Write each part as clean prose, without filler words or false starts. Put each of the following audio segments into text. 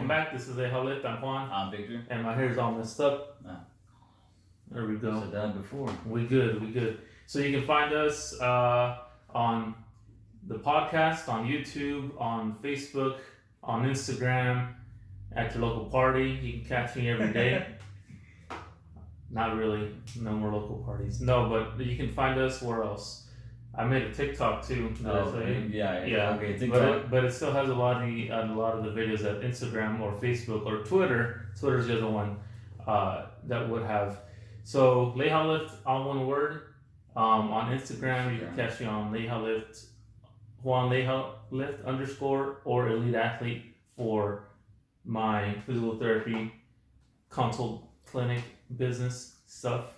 welcome back. This is LeijaLift. I'm Juan. I'm Victor. And my hair's all messed up. There we go. Said that before. We good. So you can find us on the podcast, on YouTube, on Facebook, on Instagram, at your local party. You can catch me every day. Not really. No more local parties. No, but you can find us where else? I made a TikTok too. Yeah. Okay, TikTok. But it still has a lot of the videos at Instagram or Facebook or Twitter. Twitter's the other one that would have. So LeijaLift, all one word. On Instagram, you can catch me on LeijaLift, Juan LeijaLift _ or Elite Athlete for my physical therapy consult clinic business stuff.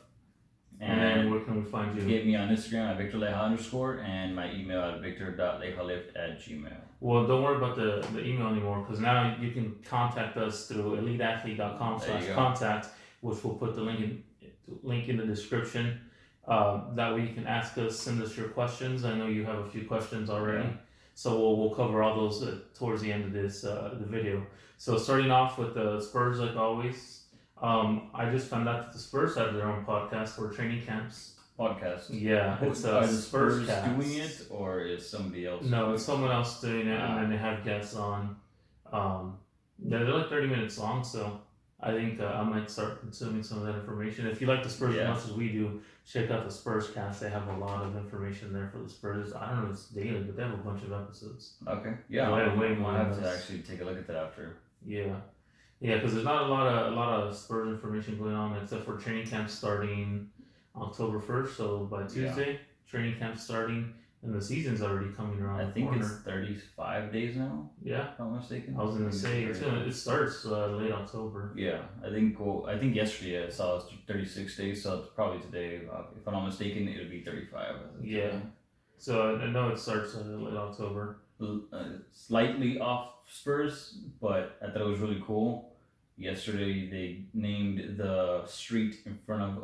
And then where can we find you? Get me on Instagram at VictorLeija _ and my email at victor.leijalift@gmail. Well, don't worry about the email anymore because now you can contact us through eliteathlete.com/contact, which we'll put the link in the description. That way you can ask us, send us your questions. I know you have a few questions already. So we'll cover all those towards the end of this the video. So starting off with the Spurs, like always. I just found out that the Spurs have their own podcast for training camps. Podcast? Yeah. It's are the Spurs doing it, or is somebody else? No, it's someone else doing it, and then they have guests on. They're like 30 minutes long, so I think I might start consuming some of that information. If you like the Spurs as much as we do, check out the Spurs cast. They have a lot of information there for the Spurs. I don't know if it's daily, but they have a bunch of episodes. Okay. Yeah. Way more. I'll have to actually take a look at that after. Yeah, because there's not a lot of Spurs information going on except for training camp starting October 1st. So by Tuesday, training camp starting, and the season's already coming around. I think it's 35 days now. Yeah, if I'm not mistaken. I was gonna say it starts late October. Yeah, I think yesterday I saw it's 36 days, so it's probably today. If I'm not mistaken, it would be 35. Yeah, so I know it starts late October. Slightly off Spurs, but I thought it was really cool. Yesterday they named the street in front of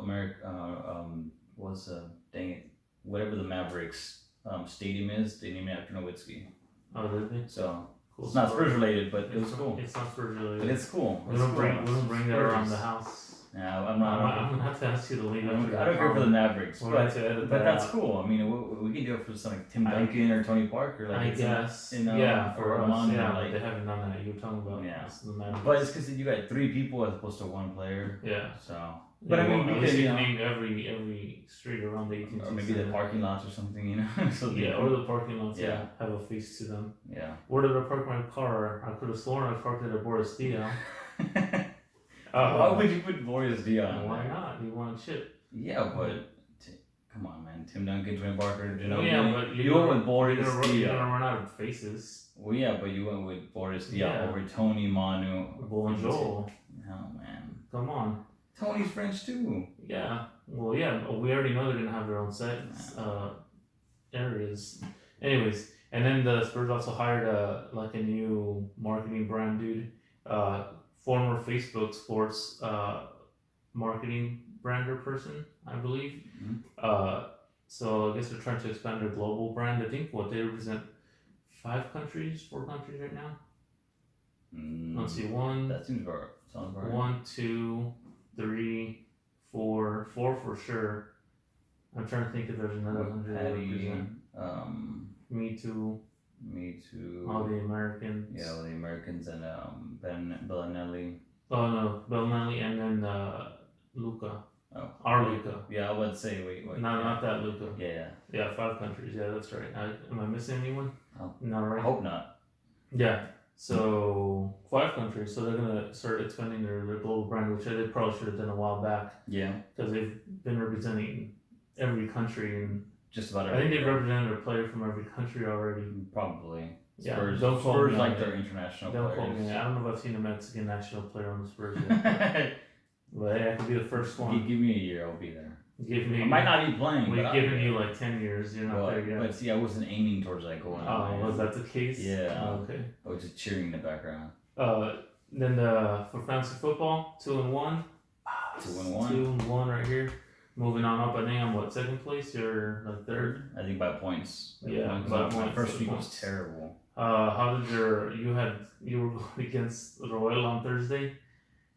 whatever the Mavericks stadium is, they named it after Nowitzki. Oh, did they? So cool. It's not Spurs related, but it was cool. It's not Spurs related, but it's cool. We don't bring that around the house. No, I'm gonna have to ask you to leave. I don't care for the Mavericks, but that's cool. I mean, we can do it for something like Tim Duncan or Tony Parker. Like I guess. for us, like they haven't done that. You were talking about the Mavericks. But it's because you got 3 people as opposed to 1 player. Yeah. So. But I mean, because you name every street around the 18th. Or maybe the parking lots or something, you know. Or the parking lots. Yeah, have a face to them. Yeah. Where did I park my car? I could have sworn I parked it at Boris Diaw. Why would you put Boris Diaw? Why not? You want a chip? Yeah, but come on, man. Tim Duncan, Tony Parker, but you went with Boris Diaw. You're gonna run out of faces. Well, yeah, but you went with Boris Diaw over Tony, Manu, Bonjour. Oh man, come on. Tony's French too. Yeah. Well, yeah. We already know they're gonna have their own sets, areas. Anyways, and then the Spurs also hired a new marketing brand dude. Former Facebook sports marketing brander person, I believe. Mm-hmm. So I guess they're trying to expand their global brand. I think they represent 4 countries right now. Let's see, that sounds right. 1, 2, 3, 4 for sure. I'm trying to think if there's another country that represent. Me too. All the Americans. Yeah, all the Americans and Bellinelli. Oh no, Bellinelli and then Luca. Oh. Our Luca. Yeah, I would say wait. No, not that Luca. Yeah, 5 countries. Yeah, that's right. Am I missing anyone? Oh. No, right? I hope not. Yeah. So 5 countries. So they're gonna start expanding their global brand, which they probably should have done a while back. Yeah. Because they've been representing every country and. Just about I think they've represented a player from every country already. Probably. Yeah, Spurs, don't call Spurs me like their international players. Call me. I don't know if I've seen a Mexican national player on the Spurs yet. But hey, I could be the first one. Give me a year, I'll be there. I might not be playing. We've given you like 10 years. You're not there yet. But see, I wasn't aiming towards that goal. Oh, was that the case? Yeah. Oh, okay. I was just cheering in the background. Then for fantasy football, 2-1. 2-1. 2-1 right here. Moving on up, I think I'm 2nd place? You're like 3rd? I think by points. Yeah, by points. My first week was terrible. How did you were going against Roel on Thursday,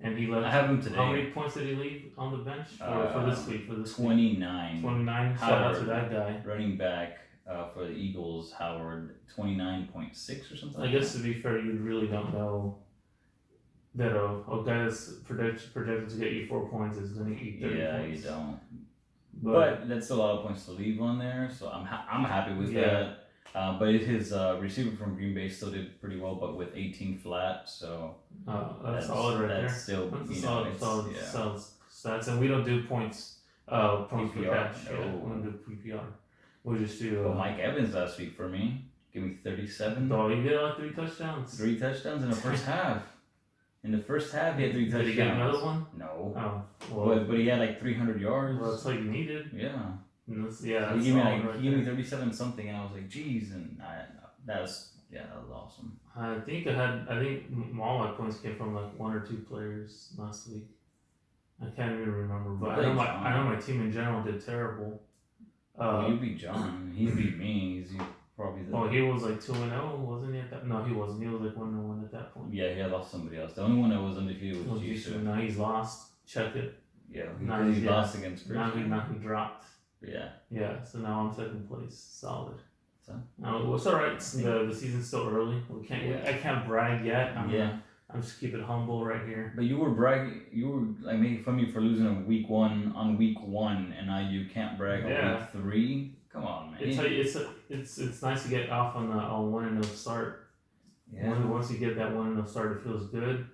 and he left. I have him today. How many points did he leave on the bench for this week? 29. 29. Shout out to that guy. Running back for the Eagles, Howard, 29.6 or something. I guess to be fair, you really don't know that a guy that's projected to get you 4 points is going to eat 30 points. You don't. But that's a lot of points to leave on there, so I'm happy with that. But his receiver from Green Bay still did pretty well, but with 18 flat, so that's solid right there. Still, that's solid stats, and we don't do points per catch. No. Yeah, we don't do PPR. We just do. Well, Mike Evans last week for me, give me 37. Oh, he get like 3 touchdowns. 3 touchdowns in the first half. In the first half, he had 3 touchdowns. Did he get another one? No. Oh, well, but he had like 300 yards. Well, that's like you needed. Yeah. Yeah. He gave me 37 something, and I was like, geez, and that was awesome. I think all my points came from like 1 or 2 players last week. I can't even remember, but I know my team in general did terrible. You beat John. He beat me. He's probably the. Oh, he was like 2-0, wasn't he? At that? No, he wasn't. He was like 1-1 at that point. Yeah, he had lost somebody else. The only one that was undefeated was Jisoo. Now he's lost. Check it. Yeah, he lost against Christian. Now he dropped. Yeah. Yeah. So now I'm second place. Solid. So. It's all right. The season's still early. I can't brag yet. I'm just keep it humble right here. But you were bragging. You were like making fun of me for losing on week one, and now you can't brag on week 3. Come on, man. It's nice to get off on a 1-0 start. Yeah. Once you get that 1-0 start, it feels good.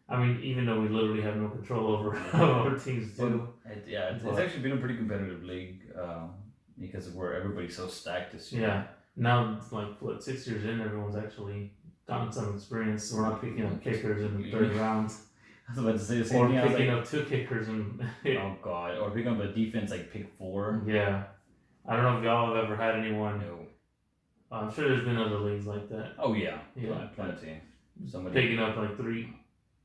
I mean, even though we literally have no control over how our teams do. It's actually been a pretty competitive league because of where everybody's so stacked this year. Yeah. Now, like 6 years in, everyone's actually gotten some experience. We're not picking up kickers in the 3rd round. I was about to say the same or thing. Picking up 2 kickers and. Oh God! Or picking up a defense like pick 4. Yeah. I don't know if y'all have ever had anyone. No. I'm sure there's been other leagues like that. Oh yeah. Plenty. Picking up like 3.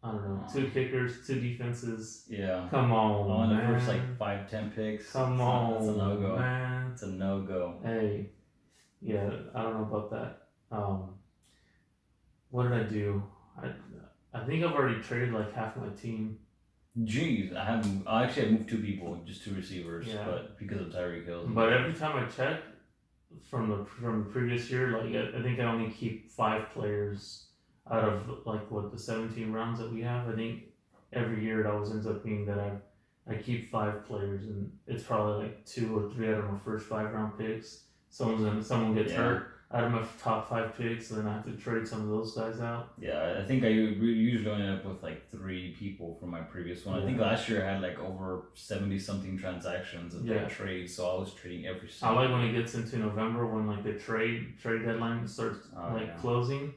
I don't know, 2 kickers, 2 defenses. Yeah. Come on, man. The first like 5-10 picks. Come on, it's a no-go. Man. It's a no-go. Hey, yeah, I don't know about that. What did I do? I think I've already traded like half my team. Jeez, I moved 2 people, just 2 receivers, but because of Tyreek Hill. But every time I check from the previous year, like I think I only keep 5 players out of like the 17 rounds that we have. I think every year it always ends up being that I keep 5 players, and it's probably like 2 or 3 out of my first 5 round picks. Someone gets hurt out of my top 5 picks, and then I have to trade some of those guys out. Yeah, I think I usually ended up with like 3 people from my previous one. I think last year I had like over 70 something transactions of that trade, so I was trading every single. I like when it gets into November when like the trade deadline starts closing.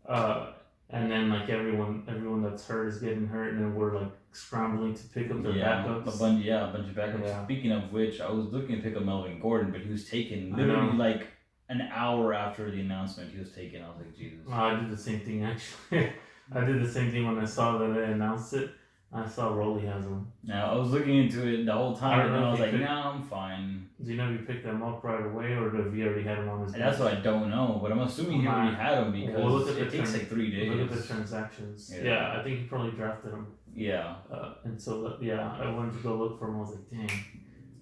And then like everyone that's hurt is getting hurt, and then we're like scrambling to pick up their backups. A bunch of backups. Yeah. Speaking of which, I was looking to pick up Melvin Gordon, but he was taken literally like an hour after the announcement. He was taken. I was like, Jesus. I did the same thing actually. I did the same thing when I saw that they announced it. I saw Rolly has one. Now I was looking into it the whole time, and I was like, "No, I'm fine." Do you know if you picked them up right away, or if you already had them on his? That's what I don't know, but I'm assuming he already had them because it takes like 3 days. Look at the transactions. Yeah, I think he probably drafted them. Yeah. And so I wanted to go look for him. I was like, dang.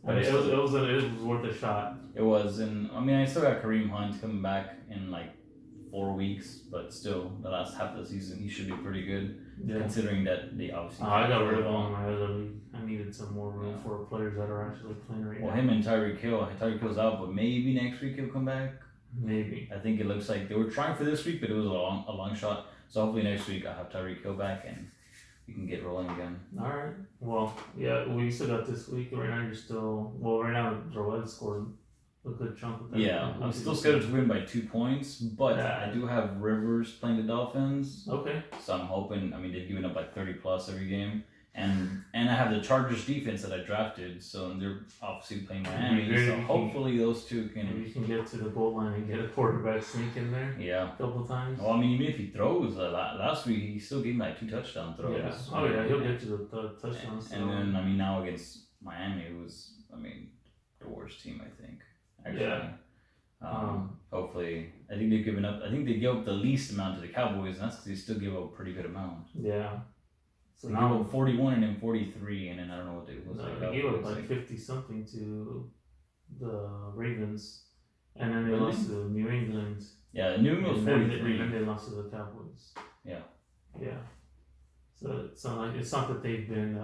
But it was worth a shot. It was, and I mean, I still got Kareem Hunt coming back in like 4 weeks, but still, the last half of the season, he should be pretty good. Yeah. Considering that they obviously. I got rid of him in my other league. I needed some more room for players that are actually playing right now. Well, him and Tyreek Hill. Tyreek Hill's out, but maybe next week he'll come back. Maybe. I think it looks like they were trying for this week, but it was a long shot. So hopefully next week I'll have Tyreek Hill back and we can get rolling again. All right. Well, yeah, we still got this week. Right now you're still right now. Joel scored a good chunk of that. Yeah, I'm still scheduled to win by 2 points, but I do have Rivers playing the Dolphins. Okay. So I'm hoping. I mean, they've given up like 30 plus every game, and I have the Chargers defense that I drafted, so they're obviously playing Miami. So hopefully those two can. Maybe you can get to the goal line and get a quarterback sneak in there. Yeah. A couple times. Well, I mean, even if he throws last week, he still gave me like 2 touchdown throws. Yeah. Oh yeah, he'll get you the touchdowns. And then I mean now against Miami, it was the worst team I think. Actually. Yeah. Hopefully, I think they've given up. I think they gave up the least amount to the Cowboys, and that's because they still give up a pretty good amount. Yeah. So they gave up 41 and then 43, and then I don't know what they was like. They gave up like 50 something to the Ravens, and then they lost to New England. Yeah, New England was 43. And then they lost to the Cowboys. Yeah. Yeah. So it's not that they've been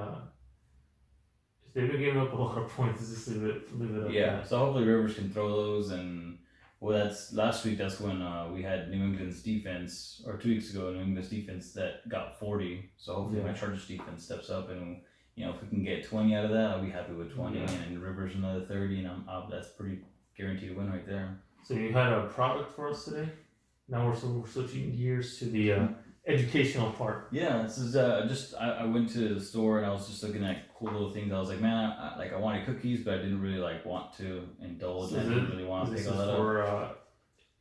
giving up a lot of points. Just leave it up. Yeah. So hopefully Rivers can throw those, and that's last week. That's when we had New England's defense, or 2 weeks ago, New England's defense that got 40. So hopefully my Chargers defense steps up, and if we can get 20 out of that, I'll be happy with 20, and Rivers another 30, and that's pretty guaranteed win right there. So you had a product for us today. Now we're switching gears to the educational part. Yeah, this is I went to the store and I was just looking at cool little things. I was like, man, I wanted cookies, but I didn't really want to indulge. I didn't really want to pick all that up.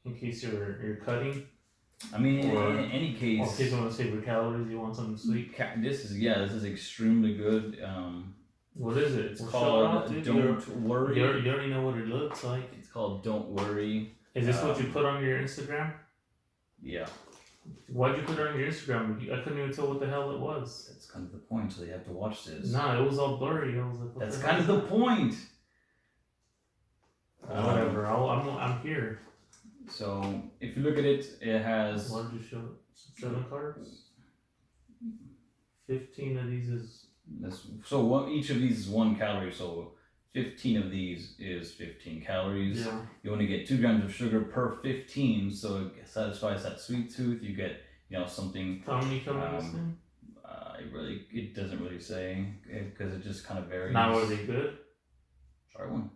In case you're cutting. I mean, in any case. Or in case you want to save your calories, you want something sweet. This is extremely good. What is it? It's called Don't Worry. You already know what it looks like. It's called Don't Worry. Is this what you put on your Instagram? Yeah. Why'd you put it on your Instagram? I couldn't even tell what the hell it was. That's kind of the point, so you have to watch this. Nah, it was all blurry. I was like, that's kind of the point. Whatever. I'm here. So if you look at it, it has. What did you show? 7 cards. 15 of these is. Each of these is 1 calorie. So 15 of these is 15 calories. Yeah. You only get 2 grams of sugar per 15, so it satisfies that sweet tooth. You get, something. How many come in this thing? It doesn't really say, because it just kind of varies. Now, are they good? Try one.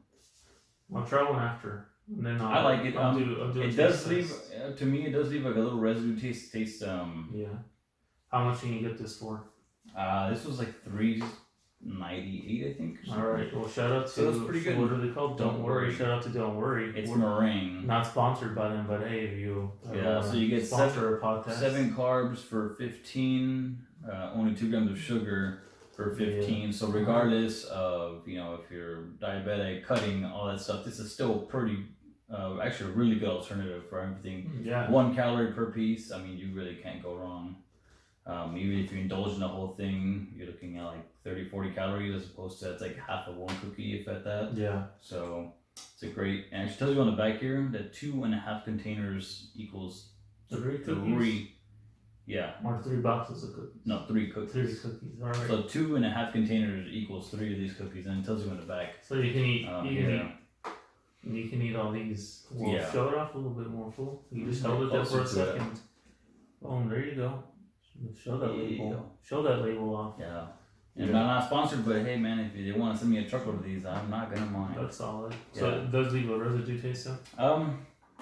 I'll try one after. And then I like it. I'll do it does leave, to me, it does leave like a little residue taste. Yeah. How much can you get this for? This was like $3.98, I think. All right. Well, shout out to. So it's pretty good. What are they called? Don't worry. Shout out to Don't Worry. It's meringue. Not sponsored by them, but hey, if you. So you get sponsor a podcast. 7 carbs for 15. Only 2 grams of sugar for 15. Yeah. So regardless of if you're diabetic, cutting, all that stuff, this is still pretty. Actually, a really good alternative for everything. Yeah. 1 calorie per piece. I mean, you really can't go wrong. Even if you indulge in the whole thing, you're looking at like 30-40 calories as opposed to that's like half of 1 cookie, if at that. Yeah. So it's a great, and it tells you on the back here that 2.5 containers equals 3 cookies. Yeah. Or 3 boxes of cookies. No, 3 cookies. 3 cookies. All right. So 2.5 containers equals 3 of these cookies, and it tells you on the back. So you can eat. You can eat all these. Well, show it off a little bit more, fool. You just held it there for a second. Oh, there you go. Show that label. Show that label off. Yeah. And I'm not sponsored, but hey, man, if they want to send me a truckload of these, I'm not gonna mind. That's solid. Yeah. So it does leave a residue taste, though?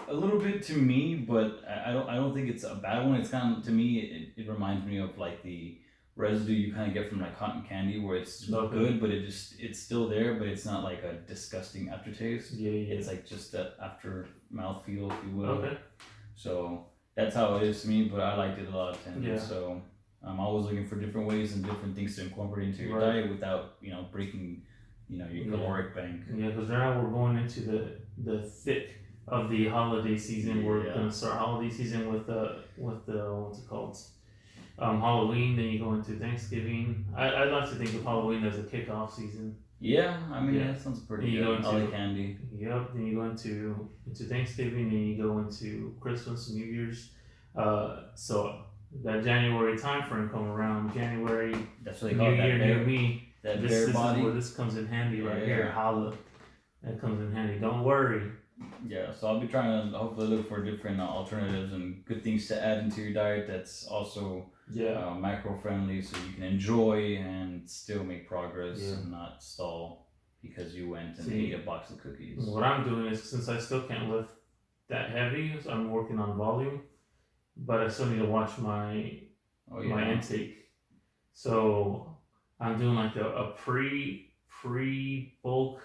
A little bit to me, but I don't think it's a bad one. It's kind of, to me, it reminds me of like the residue you kind of get from like cotton candy, where it's good, but it's still there, but it's not like a disgusting aftertaste. Yeah. It's like just that after mouthfeel, if you will. Okay. So that's how it is to me, but I liked it a lot, and so I'm always looking for different ways and different things to incorporate into your diet without breaking your caloric bank. Yeah, because now we're going into the thick of the holiday season. We're gonna start holiday season with the what's it called? Halloween. Then you go into Thanksgiving. I like to think of Halloween as a kickoff season. Yeah, I mean that sounds pretty good. All the candy. Yep. Then you go into Thanksgiving. Then you go into Christmas and New Year's. So that January time frame come around. January. That's what they call it. New Year, New Me. That this is where this comes in handy right here. Holla. That comes in handy. Don't worry. Yeah, so I'll be trying to hopefully look for different alternatives and good things to add into your diet that's also macro friendly, so you can enjoy and still make progress and not stall because you went and ate a box of cookies. What I'm doing is, since I still can't lift that heavy, so I'm working on volume, but I still need to watch my intake. So I'm doing like a pre bulk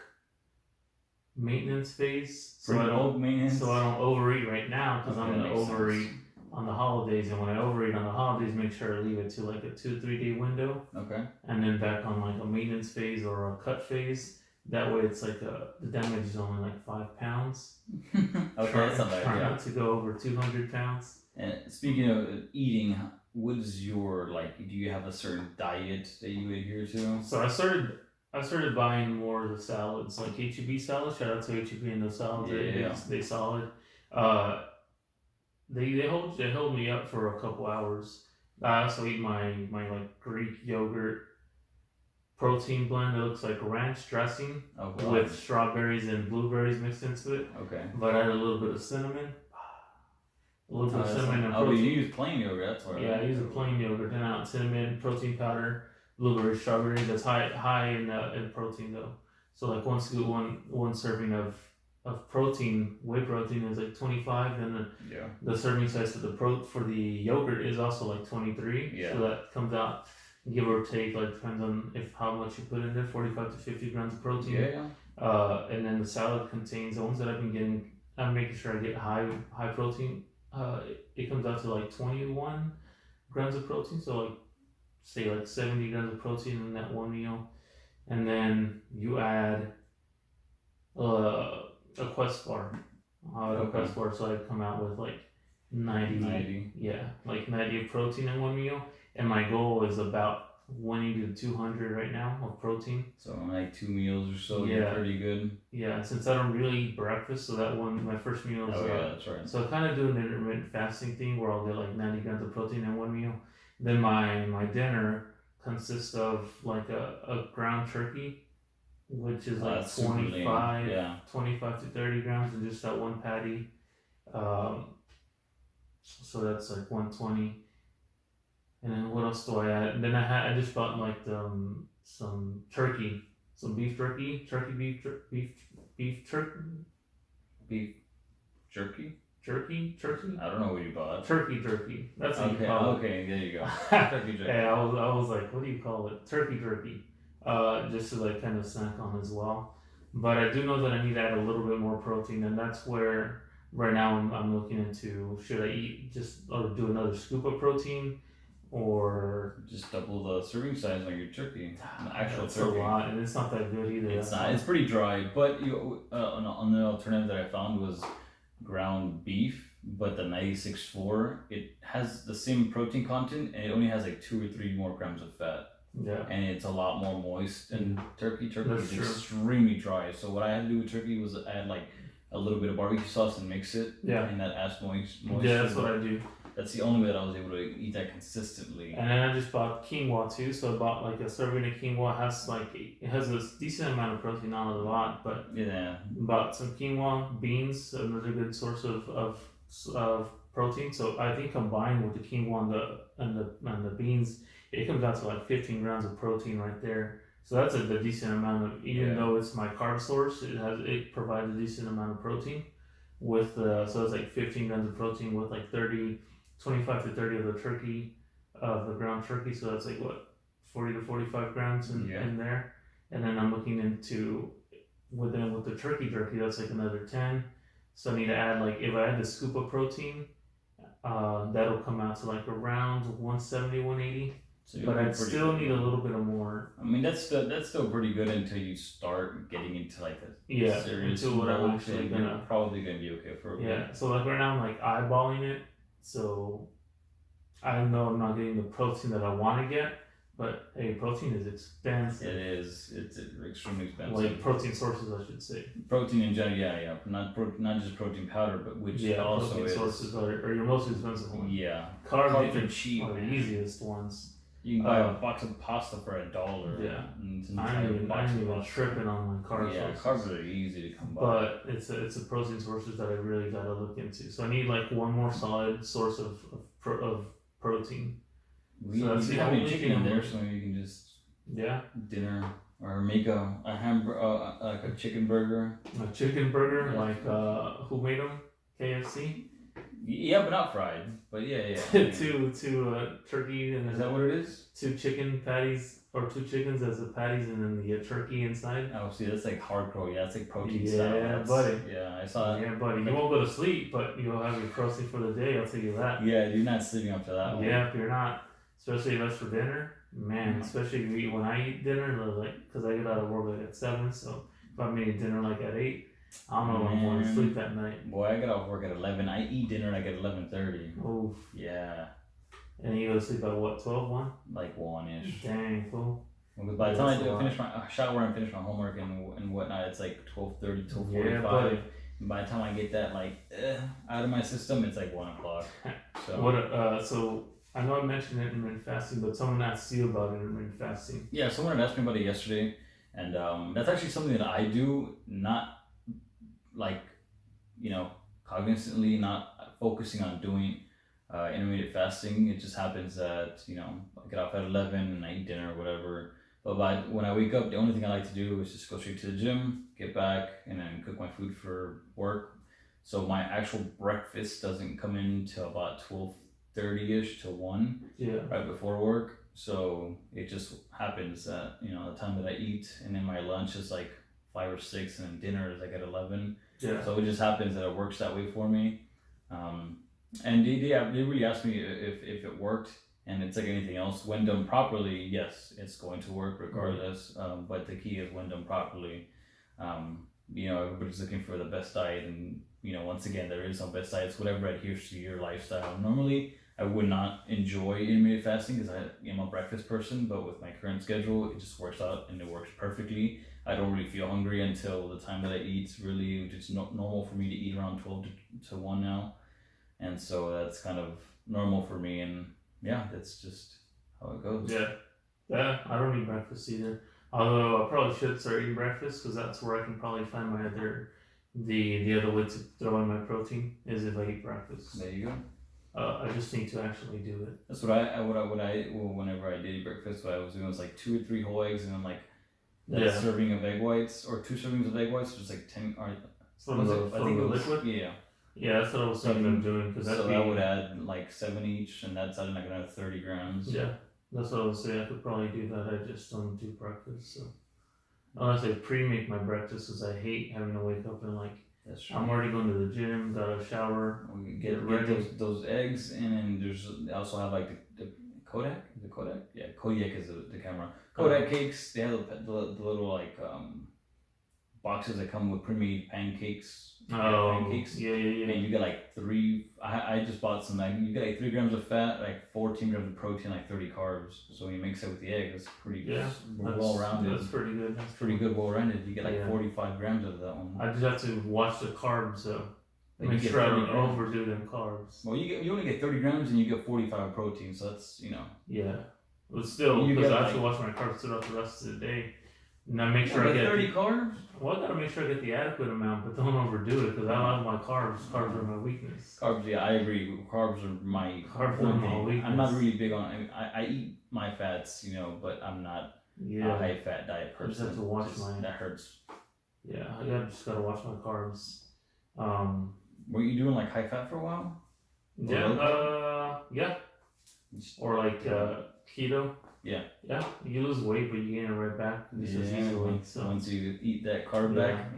maintenance phase, so I don't overeat right now, because I'm gonna overeat on the holidays, and when I overeat on the holidays, make sure I leave it to like a 2-3 day window. Okay. And then back on like a maintenance phase or a cut phase, That way, it's like the damage is only like 5 pounds. Okay, that's not bad. Try Yeah. not to go over 200 pounds. And speaking of eating, what is your do you have a certain diet that you adhere to? So I started buying more of the salads, like HEB salads. Shout out to HEB and those salads. Yeah. They solid. They hold me up for a couple hours. I also eat my like Greek yogurt protein blend that looks like ranch dressing with strawberries and blueberries mixed into it. Okay. But I add a little bit of cinnamon. A little bit of cinnamon and protein. You use plain yogurt, that's why. Yeah, I use a plain yogurt. Then I add cinnamon, protein powder, blueberry, strawberry. That's high in protein though. So like one serving of protein, whey protein is like 25, and the serving size for the yogurt is also like 23. Yeah. So that comes out, give or take, like depends on how much you put in there, 45 to 50 grams of protein. Yeah. And then the salad contains the ones that I've been getting. I'm making sure I get high protein. It comes out to like 21 grams of protein. So like say like 70 grams of protein in that one meal, and then you add a Quest bar. A Quest bar, so I come out with like 90. Yeah, like 90 of protein in one meal, and my goal is about 180 to 200 right now of protein. So like 2 meals or so, you're pretty good. Yeah, since I don't really eat breakfast, so that my first meal is. That's right. So I kind of do an intermittent fasting thing where I'll get like 90 grams of protein in one meal. Then my dinner consists of like a ground turkey, which is like 25 to 30 grams, and just that one patty. So that's like 120. And then what else do I add? And then I just bought like some turkey, some beef jerky. I don't know what you bought. Turkey. That's what you call it. Okay, there you go. Turkey jerky. And I was like, what do you call it? Turkey jerky. Just to like kind of snack on as well. But I do know that I need to add a little bit more protein, and that's where right now I'm looking into, should I eat or do another scoop of protein, or just double the serving size on your turkey. That's turkey. A lot, and it's not that good either. It's not. It's pretty dry. But on the alternative that I found was ground beef, but the 96.4, it has the same protein content, and it only has like 2 or 3 more grams of fat. Yeah. And it's a lot more moist than turkey. Turkey That's is true. extremely dry. So what I had to do with turkey was add like a little bit of barbecue sauce and mix it. Yeah. And that adds moisture. Yeah, that's what I do. That's the only way that I was able to eat that consistently. And then I just bought quinoa too. So I bought like a serving of quinoa. It has a decent amount of protein, not a lot, but bought some quinoa, beans, another good source of protein. So I think combined with the quinoa and the beans, it comes out to like 15 grams of protein right there. So that's a decent amount of, even though it's my carb source, it provides a decent amount of protein. With so it's like 15 grams of protein with like 25 to 30 of the turkey, of the ground turkey. So that's like what, 40 to 45 grams in there. And then I'm looking into with the turkey jerky, that's like another 10. So I need to add, like, if I add the scoop of protein, that'll come out to like around 170, 180. So but I still need a little bit of more. I mean, that's still pretty good until you start getting into like a serious into what I'm actually probably gonna be okay for a bit. Yeah. So like right now I'm like eyeballing it. So I know I'm not getting the protein that I want to get, but hey, protein is expensive. It is. It's extremely expensive. Like protein sources, I should say. Protein in general, yeah. Not just protein powder, but which also protein sources are your most expensive ones. Yeah. Carbs are cheap. Are the easiest ones. You can buy a box of pasta for $1. Yeah. I'm even tripping on my carbs. Yeah, carbs are easy to come by. But it's a protein sources that I really gotta look into. So I need like one more solid source of protein. We have any chicken in there, so maybe you can just dinner or make a hamburger, like a chicken burger. A chicken burger, like who made them? KFC. Yeah, but not fried. But yeah. two turkey and is that what it is? 2 chicken patties, or 2 chickens as the patties, and then the turkey inside. Oh, see, that's like hardcore. Yeah, that's like protein style. Yeah, buddy. Yeah, I saw that. Yeah, buddy. You won't go to sleep, but you'll have your protein for the day. I'll tell you that. Yeah, you're not sleeping after that one. Yeah, if you're not, especially if that's for dinner, man. Especially when I eat dinner, like, because I get out of work like at 7, so if I'm eating dinner like at 8, I don't know if I'm going to sleep that night. Boy, I get off work at 11. I eat dinner like at 11:30. Oof. Yeah. And you go to sleep at what, 12, 1? Like 1-ish. Dang, fool. Because by the time I finish my shower and finish my homework and whatnot, it's like 12:30, 12:45. Yeah, by the time I get that out of my system, it's like 1 o'clock. So so I know I mentioned intermittent fasting, but someone asked you about intermittent fasting. Yeah, someone had asked me about it yesterday, and that's actually something that I do, not cognizantly, not focusing on doing intermittent fasting. It just happens that I get off at 11 and I eat dinner or whatever. But when I wake up, the only thing I like to do is just go straight to the gym, get back, and then cook my food for work. So my actual breakfast doesn't come in till about 12:30ish to 1, right before work. So it just happens that the time that I eat, and then my lunch is like 5 or 6, and then dinner is like at 11. Yeah. So it just happens that it works that way for me. And they really asked me if it worked. And it's like anything else, when done properly, yes, it's going to work regardless. But the key is when done properly. Everybody's looking for the best diet, and once again, there is no best diets, whatever adheres to your lifestyle. Normally, I would not enjoy intermittent fasting because I am a breakfast person, but with my current schedule, it just works out and it works perfectly. I don't really feel hungry until the time that I eat. It's really just normal for me to eat around 12 to 1 now, and so that's kind of normal for me. And yeah, that's just how it goes. Yeah, I don't eat breakfast either. Although I probably should start eating breakfast because that's where I can probably find the other way to throw in my protein is if I eat breakfast. There you go. I just need to actually do it. That's whenever I did eat breakfast, what I was doing was like 2 or 3 whole eggs and then like that serving of egg whites, or 2 servings of egg whites, just like 10. Or from the liquid. Yeah, that's what I was thinking of doing. That would add like 7 each, and that's adding like another 30 grams. Yeah, that's what I was saying. I could probably do that. I just don't do breakfast, so unless I pre-make my breakfast, because I hate having to wake up and I'm already going to the gym, got a shower, get those eggs, and then I also have like the Kodak. Is it Kodak? Yeah, Kodiak is the camera. Kodak cakes. They have the little boxes that come with pre-made pancakes. Pancakes. Yeah. And you get like 3. I just bought some. You get like 3 grams of fat, like 14 grams of protein, like 30 carbs. So when you mix it with the egg, it's pretty well rounded. That's pretty good. That's pretty good, well rounded. You get like 45 grams of that one. I just have to watch the carbs though. Make sure I don't overdo them carbs. Well, you only get 30 grams and you get 45 of protein, so that's Yeah, but still, because I have to watch my carbs throughout the rest of the day. And I make sure I get 30 carbs. Well, I gotta make sure I get the adequate amount, but don't overdo it because I love my carbs. Carbs are my weakness. Carbs, yeah, I agree. Carbs are my weakness. I'm not really big on. I eat my fats, but I'm not a high fat diet person. I just have to watch that hurts. Yeah, I just gotta watch my carbs. Were you doing like high fat for a while? Yeah. Or like keto. Yeah. Yeah, you lose weight, but you gain it right back. Once you eat that carb back,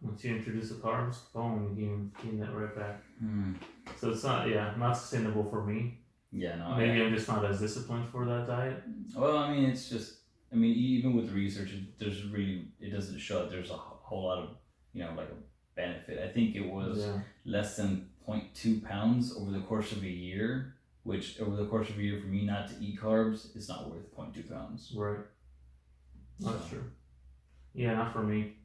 once you introduce the carbs, boom, you gain that right back. Mm. So it's not sustainable for me. Yeah, no. Maybe I'm just not as disciplined for that diet. Well, I mean, it's just, even with research, it doesn't show that there's a whole lot of, like a benefit. I think it was less than 0.2 pounds over the course of a year. Which over the course of a year, for me not to eat carbs, it's not worth 0.2 pounds. Right. That's true. Yeah, not for me.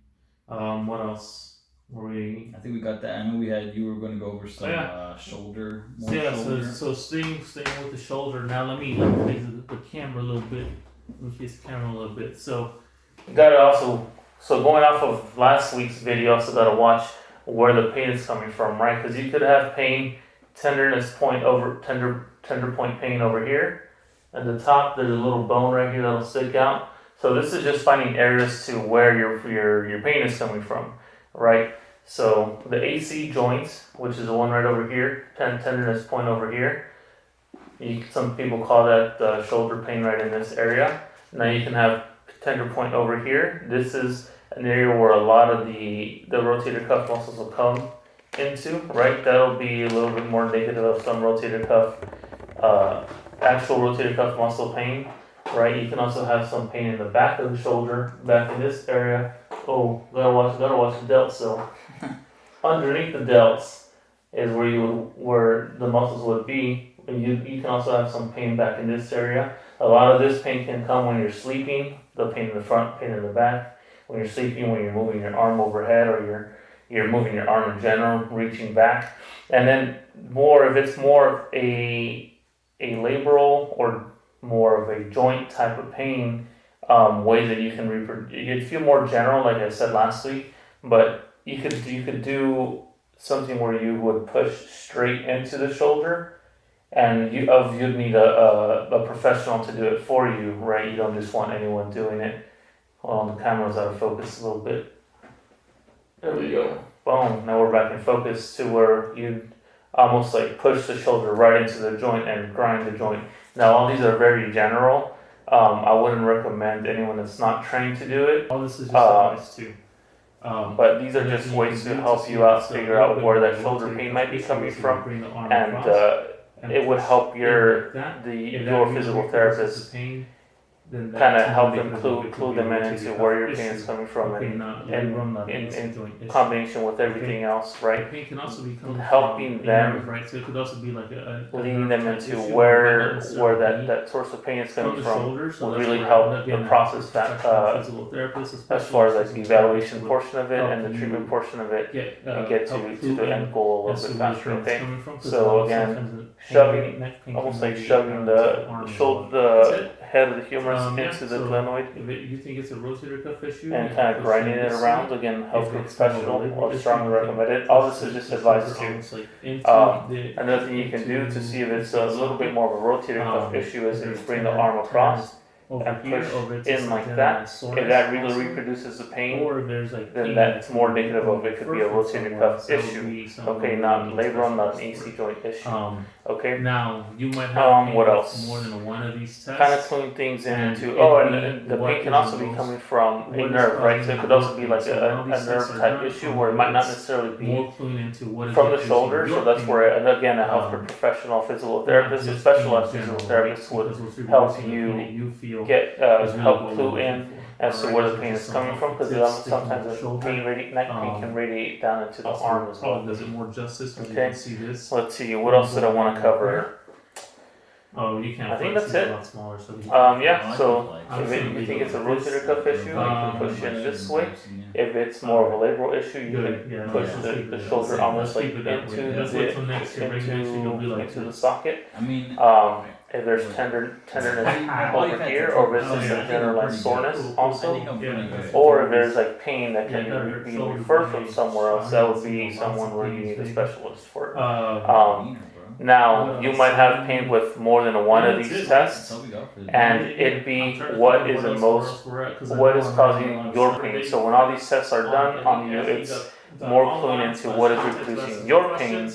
What else were we eating? I think we got that. I know you were going to go over some shoulder. So staying with the shoulder. Now let me face the camera a little bit. So you gotta also, going off of last week's video, also gotta watch where the pain is coming from, right? Because you could have pain. Tender point pain over here. At the top, there's a little bone right here that'll stick out. So this is just finding areas to where your pain is coming from, right? So the AC joint, which is the one right over here, tenderness point over here. Some people call that shoulder pain right in this area. Now you can have tender point over here. This is an area where a lot of the rotator cuff muscles will come into, right? That'll be a little bit more indicative of some rotator cuff, actual rotator cuff muscle pain, right? You can also have some pain in the back of the shoulder, back in this area, Oh, gotta watch the delts though. Underneath the delts is where the muscles would be. And you can also have some pain back in this area. A lot of this pain can come when you're sleeping. The pain in the front, pain in the back. When you're sleeping, when you're moving your arm overhead, or you're moving your arm in general, reaching back. And then if it's more of a labral or more of a joint type of pain, ways that you can you'd feel more general, like I said last week, but you could do something where you would push straight into the shoulder, and you'd need a professional to do it for you, right? You don't just want anyone doing it. Hold on, the camera's out of focus a little bit. There we go. Boom. Now we're back in focus to where you'd almost like push the shoulder right into the joint and grind the joint. Now all these are very general. I wouldn't recommend anyone that's not trained to do it. All this is just advice too. But these are just ways to help you out, figure out where that shoulder pain might be coming from, and it would help your physical therapist kind of help them clue them into where your pain is coming from, and in combination with everything else, right? Pain can also be helping them, right? So it could also be like leading them into where that source of pain is coming from will really help the process that as far as like the evaluation portion of it and the treatment portion of it, and get to the end goal a little bit faster. Okay, so again, almost like shoving the head of the humerus into the glenoid, if you think it's a rotator cuff issue, and kind of grinding it around. Again, healthcare professional will strongly recommend it. All this is just advice too. Another thing you can do to see if it's a little bit more of a rotator cuff issue is if you bring the arm across and push in like that. If that really reproduces the pain, then that's more indicative of it could be a rotator cuff issue. Okay, not labrum, not an AC joint issue. Okay. Now you might have what else? More than one of these tests. Kind of cluing things into. And the pain can also be coming from a nerve, right? So it could also be like a nerve type issue where it might not necessarily be from the shoulder. So that's where, and again, a healthcare professional, physical therapist, a specialized physical therapist would help you help clue in as to where the pain is coming from, because sometimes the neck pain can radiate down into the arm as well. Does it more justice? Okay. Let's see. What else did I want to cover? Oh, you can't. I think that's it. A lot smaller, so yeah. So if you think it's a rotator cuff issue, you can push in this way. If it's more of a labral issue, you can push the shoulder almost like into the socket. I mean, if there's tenderness over here, or if it's just a generalized soreness also, or if there's like pain that can be referred from somewhere else, that would be someone where you need a specialist for it. Now, you might have pain with more than one of these tests, and it'd be what is causing your pain. So when all these tests are done on you, it's more cluing into what is reproducing your pain.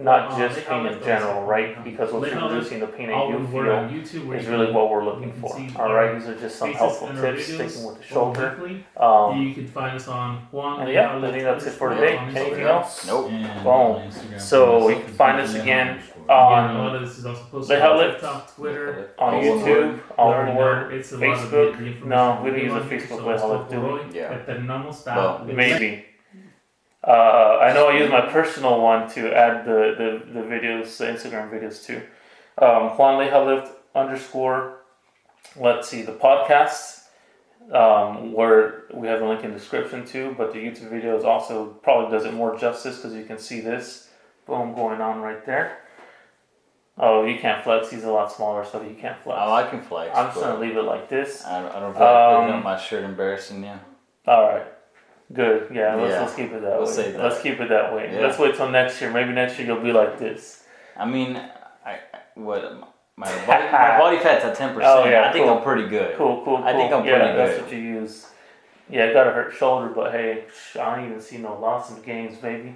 Not just pain in general, right? Because what's reducing the pain that you feel is really what we're looking for. Alright, these are just some helpful tips, sticking with the shoulder. You can find us on and yeah, I think that's it for today. Anything else? Nope. Boom. So you can find us again on LeijaLift, Twitter, on YouTube, all one word, Facebook. No, we don't use the Facebook LeijaLift, do we? Yeah. Well, maybe. I know I use my personal one to add the videos, the Instagram videos too. Juan LeijaLift _ let's see, the podcast, where we have a link in the description too, but the YouTube videos also probably does it more justice because you can see this, boom, going on right there. Oh, you can't flex, he's a lot smaller, so he can't flex. Oh, I can flex. I'm just going to leave it like this. I don't feel like putting up my shirt embarrassing you. Alright. Good. Yeah, let's keep it that way. Say that. Let's keep it that way. Yeah. Let's wait till next year. Maybe next year you'll be like this. I mean, my body fat's at 10%. Oh, yeah, I think I'm pretty good. Cool. I think I'm pretty good. That's what you use. Yeah, it got a hurt shoulder, but hey, I don't even see no loss in the games, baby.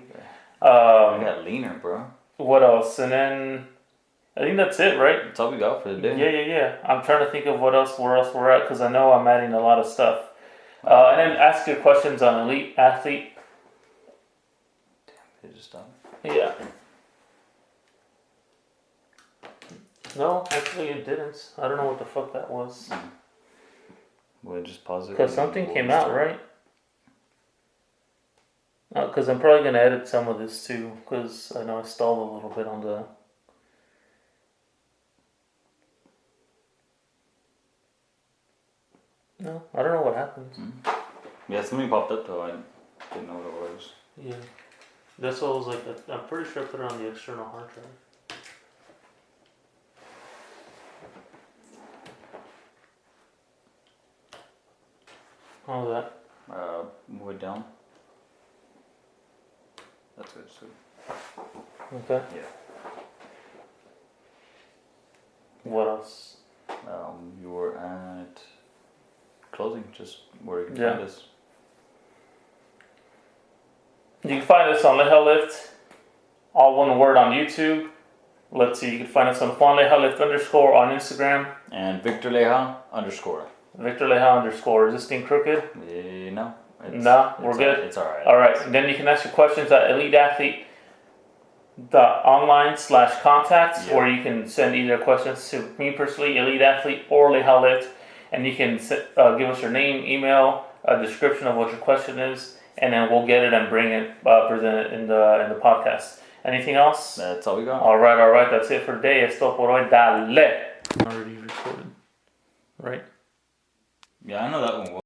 I got leaner, bro. What else? And then I think that's it, right? That's all we got for the day. Yeah. I'm trying to think of where else we're at, because I know I'm adding a lot of stuff. And then ask your questions on Elite Athlete. Damn, they just stopped. Yeah. No, actually it didn't. I don't know what the fuck that was. We'll just pause it. Because something came out, right? Because I'm probably going to edit some of this too, because I know I stalled a little bit on the... No, I don't know what happened. Yeah, something popped up though. I didn't know what it was. Yeah. That's what I was like, I'm pretty sure I put it on the external hard drive. How's that? Move it down. That's good. So, Okay. yeah. What else? You were at closing, just where you can Yeah. find us. You can find us on LeijaLift, all one word on YouTube. Let's see, you can find us on LeijaLift _ on Instagram. And Victor Leija _ Victor Leija _ Is this thing crooked? No. No, we're good. It's alright. Alright, and then you can ask your questions at eliteathlete.online/contacts, Yeah. where you can send either questions to me personally, Elite Athlete, or LeijaLift, and you can give us your name, email, a description of what your question is, and then we'll get it and bring it, present it in the podcast. Anything else? That's all we got. Alright, that's it for today. Esto por hoy, dale. Already recorded, right? Yeah, I know that one.